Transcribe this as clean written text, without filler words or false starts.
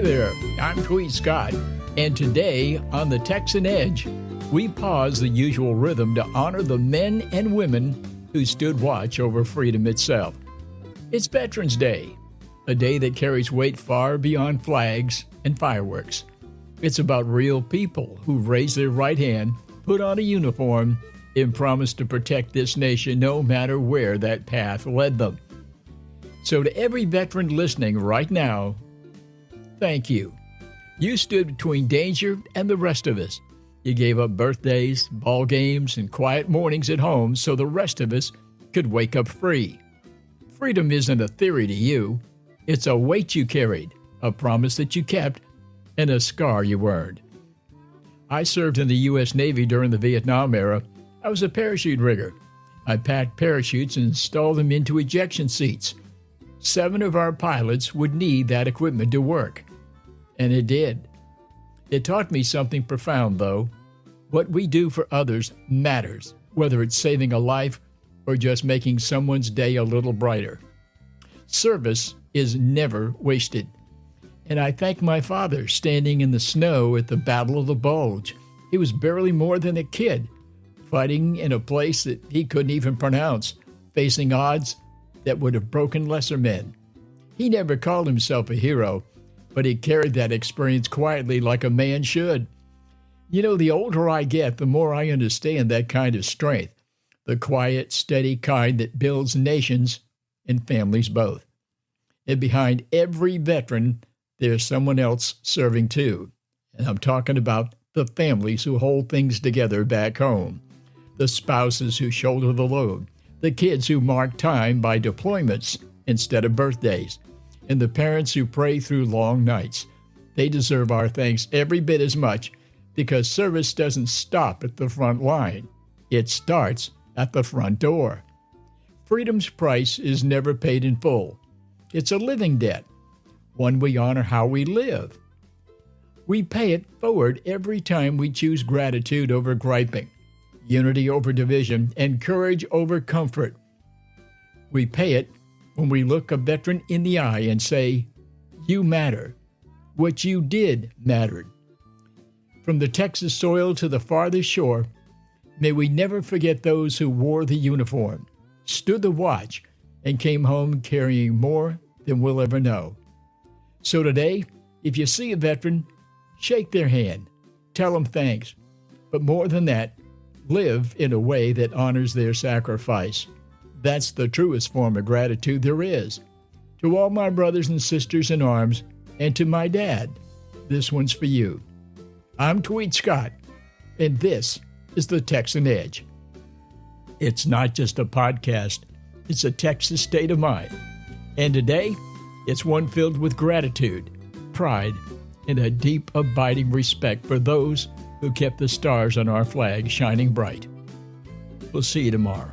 Hi there, I'm Tweed Scott, and today on the Texan Edge, we pause the usual rhythm to honor the men and women who stood watch over freedom itself. It's Veterans Day, a day that carries weight far beyond flags and fireworks. It's about real people who raised their right hand, put on a uniform, and promised to protect this nation no matter where that path led them. So to every veteran listening right now, thank you. You stood between danger and the rest of us. You gave up birthdays, ball games, and quiet mornings at home so the rest of us could wake up free. Freedom isn't a theory to you. It's a weight you carried, a promise that you kept, and a scar you earned. I served in the U.S. Navy during the Vietnam era. I was a parachute rigger. I packed parachutes and installed them into ejection seats. 7 of our pilots would need that equipment to work. And it did. It taught me something profound, though. What we do for others matters, whether it's saving a life or just making someone's day a little brighter. Service is never wasted. And I thank my father standing in the snow at the Battle of the Bulge. He was barely more than a kid, fighting in a place that he couldn't even pronounce, facing odds that would have broken lesser men. He never called himself a hero, but he carried that experience quietly like a man should. You know, the older I get, the more I understand that kind of strength, the quiet, steady kind that builds nations and families both. And behind every veteran, there's someone else serving too. And I'm talking about the families who hold things together back home, the spouses who shoulder the load, the kids who mark time by deployments instead of birthdays, and the parents who pray through long nights. They deserve our thanks every bit as much because service doesn't stop at the front line. It starts at the front door. Freedom's price is never paid in full. It's a living debt, one we honor how we live. We pay it forward every time we choose gratitude over griping, unity over division, and courage over comfort. We pay it when we look a veteran in the eye and say, "You matter. What you did mattered." From the Texas soil to the farthest shore, may we never forget those who wore the uniform, stood the watch, and came home carrying more than we'll ever know. So today, if you see a veteran, shake their hand, tell them thanks, but more than that, live in a way that honors their sacrifice. That's the truest form of gratitude there is. To all my brothers and sisters in arms, and to my dad, this one's for you. I'm Tweed Scott, and this is the Texan Edge. It's not just a podcast, it's a Texas state of mind. And today, it's one filled with gratitude, pride, and a deep, abiding respect for those who kept the stars on our flag shining bright. We'll see you tomorrow.